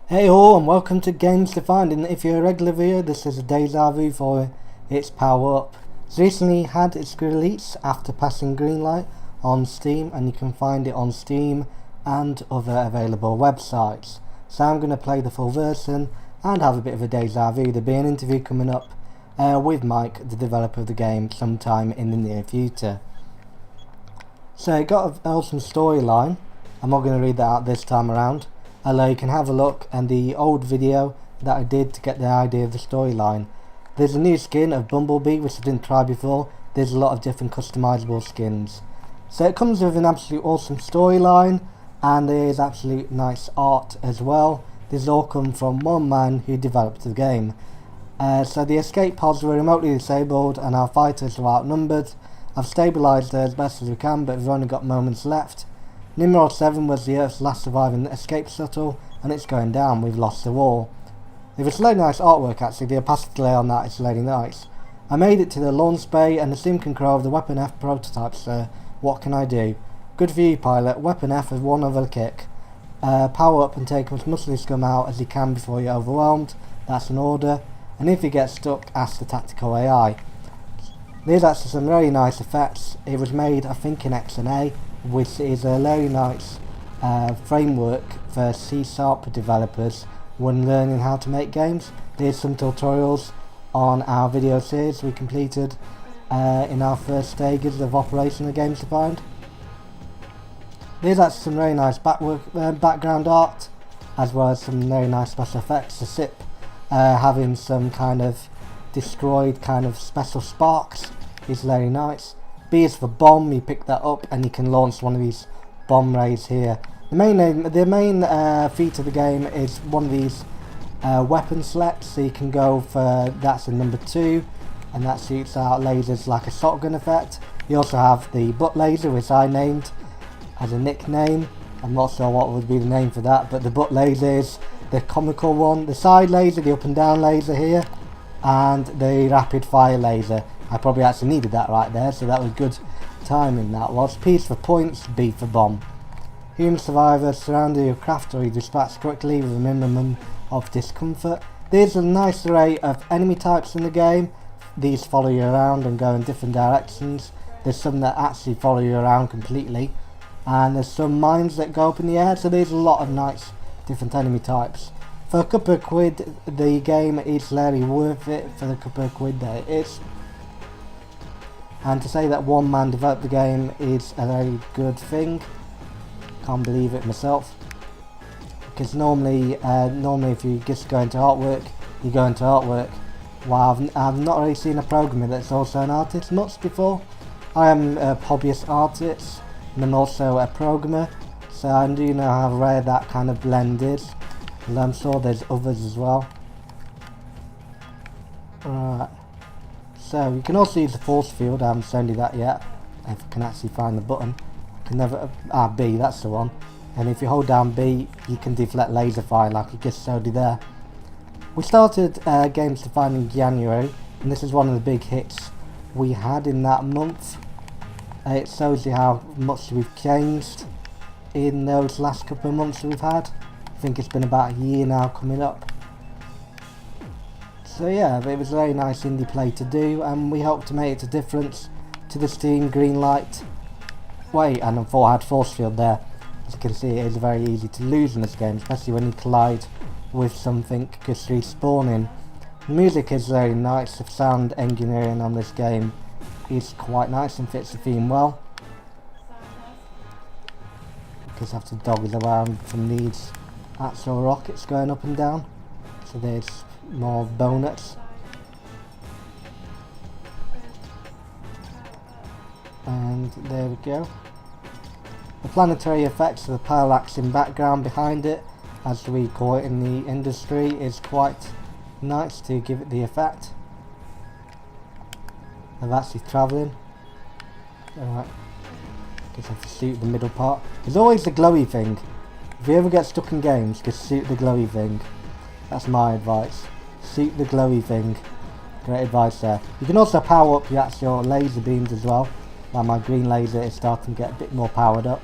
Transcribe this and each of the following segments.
Hey all and welcome to Games Defined, and if you're a regular viewer, this is a deja vu for its power up. It's recently had its release after passing green light on Steam, and you can find it on Steam and other available websites. So I'm going to play the full version and have a bit of a deja vu. There'll be an interview coming up with Mike, the developer of the game, sometime in the near future. So it got an awesome storyline. I'm not going to read that out this time around. Although you can have a look at the old video that I did to get the idea of the storyline. There's a new skin of Bumblebee which I didn't try before. There's a lot of different customizable skins. So it comes with an absolute awesome storyline, and there is absolute nice art as well. This all come from one man who developed the game. So the escape pods were remotely disabled and our fighters were outnumbered. I've stabilised her as best as we can, but we've only got moments left. Nimrod 7 was the Earth's last surviving escape shuttle, and it's going down. We've lost the war. It was really nice artwork actually. The opacity layer on that is really nice. I made it to the launch bay and the sim control of the Weapon F prototype, so what can I do? Good for you, pilot. Weapon F has one other kick. Power up and take as much of scum out as you can before you're overwhelmed. That's an order. And if you get stuck, ask the tactical AI. There's actually some very nice effects. It was made, I think, in X and A, which is a very nice framework for C# developers when learning how to make games. There's some tutorials on our video series we completed in our first stages of operation of Games Defined. There's actually some very nice background art, as well as some very nice special effects. The SIP having some kind of destroyed kind of special sparks is very nice. B is for bomb. You pick that up and you can launch one of these bomb rays here. The main feat of the game is one of these weapon selects. So you can go for, that's a number 2, and that shoots out lasers like a shotgun effect. You also have the butt laser, which I named as a nickname. I'm not sure what would be the name for that, but the butt laser is the comical one. The side laser, the up and down laser here, and the rapid fire laser. I probably actually needed that right there, so that was good timing that was. P for points, B for bomb. Human survivor, surrounding your craft or you dispatch quickly with a minimum of discomfort. There's a nice array of enemy types in the game. These follow you around and go in different directions. There's some that actually follow you around completely. And there's some mines that go up in the air, so there's a lot of nice different enemy types. For a couple of quid, the game is really worth it for the couple of quid that it is. And to say that one man developed the game is a very good thing. Can't believe it myself. Because normally if you just go into artwork, you go into artwork. Well, I've not really seen a programmer that's also an artist much before. I am a hobbyist artist, and I'm also a programmer. So I do know how rare that kind of blend is. And I'm sure there's others as well. Alright. So you can also use the force field. I haven't shown you that yet. If I can actually find the button. I can never. B, that's the one. And if you hold down B, you can deflect laser fire like I just showed you there. We started Games Defined in January, and this is one of the big hits we had in that month. It shows you how much we've changed in those last couple of months that we've had. I think it's been about a year now coming up. So yeah, it was a very nice indie play to do, and we hope to make a difference to the Steam green light. Wait, and I thought I had force field there. As you can see, it is very easy to lose in this game, especially when you collide with something just respawning. The music is very nice. The sound engineering on this game is quite nice and fits the theme well. Because I have to dog around from these actual rockets going up and down. So there's more bonuts. And there we go. The planetary effects of the parallaxing background behind it, as we call it in the industry, is quite nice to give it the effect of actually travelling. Alright, guess I have to shoot the middle part. There's always the glowy thing. If you ever get stuck in games, just shoot the glowy thing. That's my advice. Shoot the glowy thing. Great advice there. You can also power up your actual laser beams as well. Like my green laser is starting to get a bit more powered up.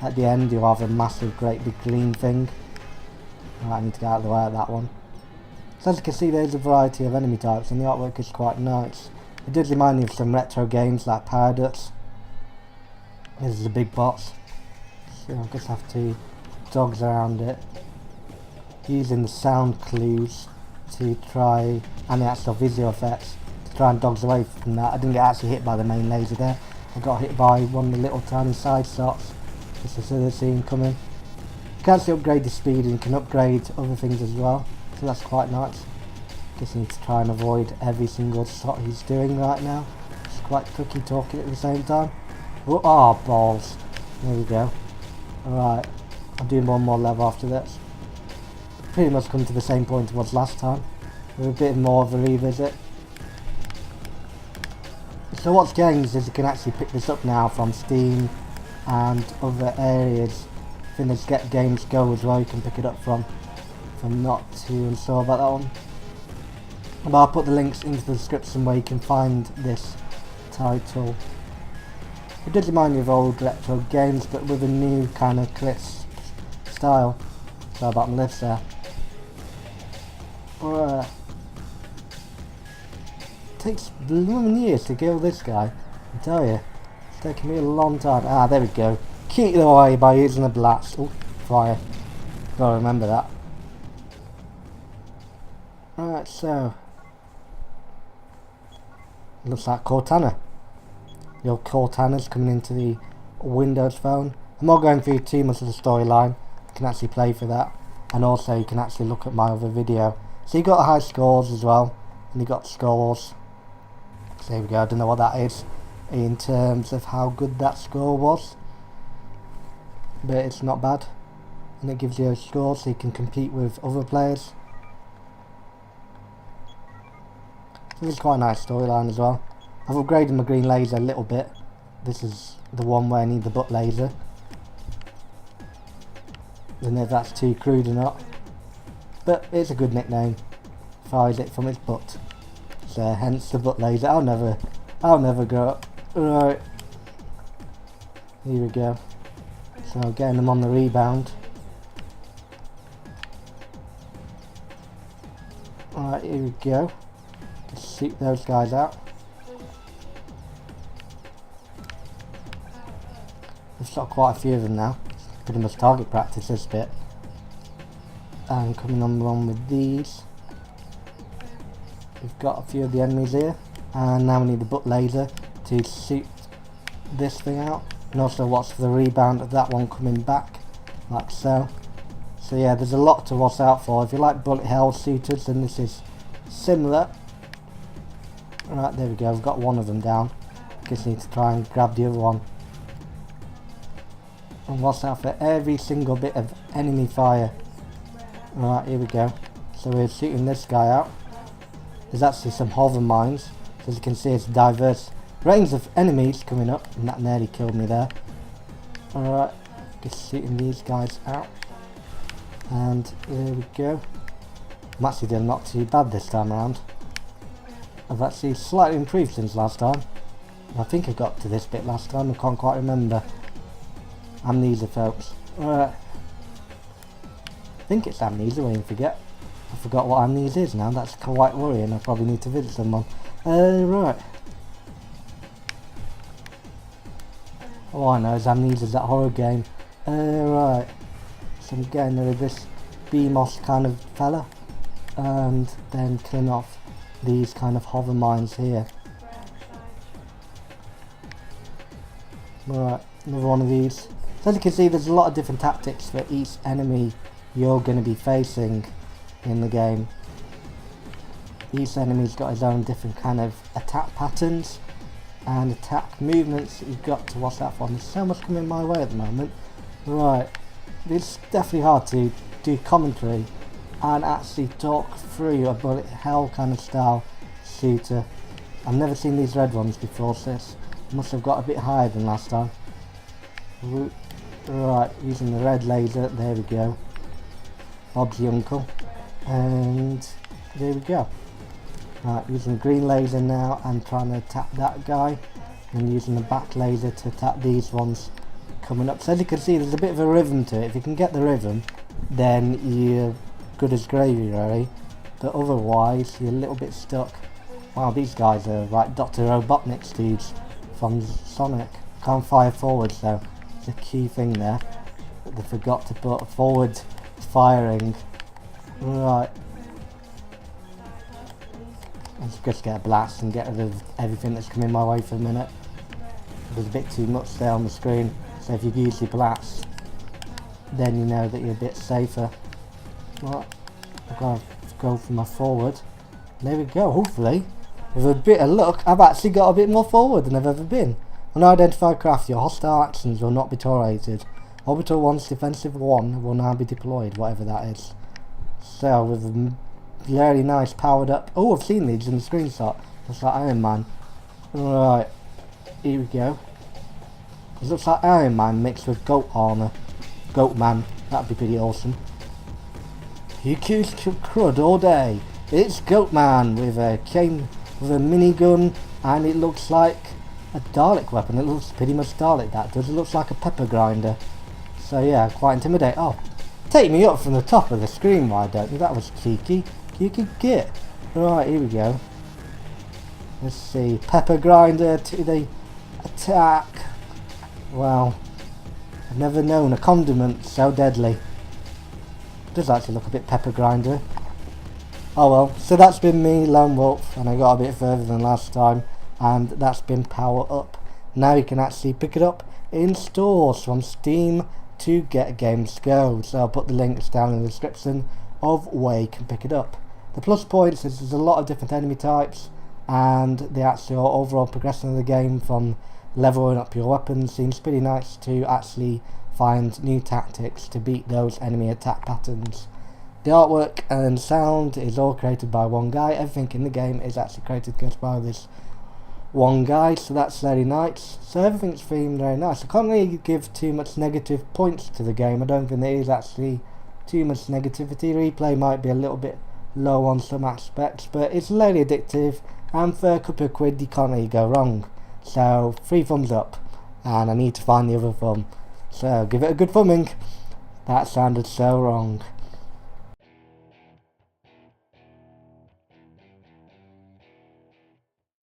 At the end you'll have a massive great big green thing. Right, I need to get out of the way of that one. So as you can see, there's a variety of enemy types and the artwork is quite nice. It does remind me of some retro games like Paradox. This is a big boss, so I just have to dodge around it, using the sound clues to try, and the actual visual effects, to try and dodge away from that. I didn't get actually hit by the main laser there. I got hit by one of the little tiny side shots, just as I see him coming. You can actually upgrade the speed and you can upgrade other things as well, so that's quite nice. Just need to try and avoid every single shot he's doing right now. It's quite tricky talking at the same time. Oh, balls. There we go. Alright, I'm doing one more level after this. Pretty much come to the same point it was last time, with a bit more of a revisit. So what's changed is you can actually pick this up now from Steam and other areas. I think there's Get Games Go as well, you can pick it up from. If I'm not too unsure about that one. But I'll put the links into the description where you can find this title. It does remind me of old retro games, but with a new kind of crisp style. Sorry about my lips there. It takes blooming years to kill this guy, I tell you. It's taken me a long time. Ah, there we go. Keep it away by using a blast. Oh, fire. Gotta remember that. Alright, so. Looks like Cortana. The old Cortana's coming into the Windows phone. I'm not going through too much of the storyline. You can actually play for that. And also you can actually look at my other video. So you got high scores as well. And you got scores. So there we go, I don't know what that is in terms of how good that score was. But it's not bad. And it gives you a score so you can compete with other players. So this is quite a nice storyline as well. I've upgraded my green laser a little bit. This is the one where I need the butt laser. I don't know if that's too crude or not. But it's a good nickname. Fires it from its butt. So hence the butt laser. I'll never grow up. Right. Here we go. So getting them on the rebound. Alright, here we go. Just shoot those guys out. We've shot quite a few of them now. Pretty much target practice this bit. And coming on along with these. We've got a few of the enemies here. And now we need the butt laser to shoot this thing out. And also watch for the rebound of that one coming back. Like so. So yeah, there's a lot to watch out for. If you like bullet hell shooters, then this is similar. Right, there we go. I've got one of them down. Just need to try and grab the other one. And watch out for every single bit of enemy fire. Right, here we go. So we're shooting this guy out. There's actually some hover mines. So as you can see, it's diverse range of enemies coming up. And that nearly killed me there. Alright, just shooting these guys out. And there we go. I'm actually doing not too bad this time around. I've actually slightly improved since last time. I think I got to this bit last time, I can't quite remember. Amnesia, folks. Alright. I think it's amnesia when you forget. I forgot what amnesia is now, that's quite worrying. I probably need to visit someone. Right. All I know is Amnesia's that horror game. Right. So I'm getting rid of this BMOS kind of fella. And then killing off these kind of hover mines here. Right, another one of these. So as you can see, there's a lot of different tactics for each enemy you're going to be facing in the game. Each enemy's got his own different kind of attack patterns and attack movements that you've got to watch out for. There's so much coming my way at the moment. Right, it's definitely hard to do commentary and actually talk through a bullet hell kind of style shooter. I've never seen these red ones before, so this must have got a bit higher than last time. Right, using the red laser, there we go. Bob's the uncle. And there we go. Right, using the green laser now and trying to attack that guy. And using the back laser to attack these ones coming up. So as you can see, there's a bit of a rhythm to it. If you can get the rhythm, then you're good as gravy really, but otherwise you're a little bit stuck. Wow, these guys are like Dr. Robotnik dudes from Sonic. Can't fire forwards though, it's a key thing there. They forgot to put forward firing. Right. Let's just get a blast and get rid of everything that's coming my way for a minute. There's a bit too much there on the screen, so if you use your blast, then you know that you're a bit safer. Right. I've got to go for my forward. There we go, hopefully. With a bit of luck, I've actually got a bit more forward than I've ever been. Unidentified craft, your hostile actions will not be tolerated. Orbital 1's defensive 1 will now be deployed, whatever that is. So, with a very nice powered up... Oh, I've seen these in the screenshot. Looks like Iron Man. Right, here we go. It looks like Iron Man mixed with goat armour. Goat Man, that'd be pretty awesome. He kills crud all day. It's Goat Man with a chain, with a minigun, and it looks like a Dalek weapon. It looks pretty much Dalek, that does. It looks like a pepper grinder. So yeah, quite intimidating. Oh, take me up from the top of the screen, why don't you? That was cheeky. You could get. Right, here we go. Let's see. Pepper grinder to the attack. Wow. I've never known a condiment so deadly. It does actually look a bit pepper grinder. Oh well, so that's been me, Lonewolf, and I got a bit further than last time, and that's been Power Up. Now you can actually pick it up in stores from Steam to Get Games Go, so I'll put the links down in the description of where you can pick it up. The plus points is there's a lot of different enemy types, and the actual overall progression of the game from leveling up your weapons seems pretty nice to actually find new tactics to beat those enemy attack patterns. The artwork and sound is all created by one guy. Everything in the game is actually created just by this one guy, so that's very nice. So everything's themed very nice. I can't really give too much negative points to the game. I don't think there is actually too much negativity. Replay might be a little bit low on some aspects, but it's really addictive, and for a couple of quid you can't really go wrong. So 3 thumbs up, and I need to find the other thumb. So give it a good thumbing. That sounded so wrong.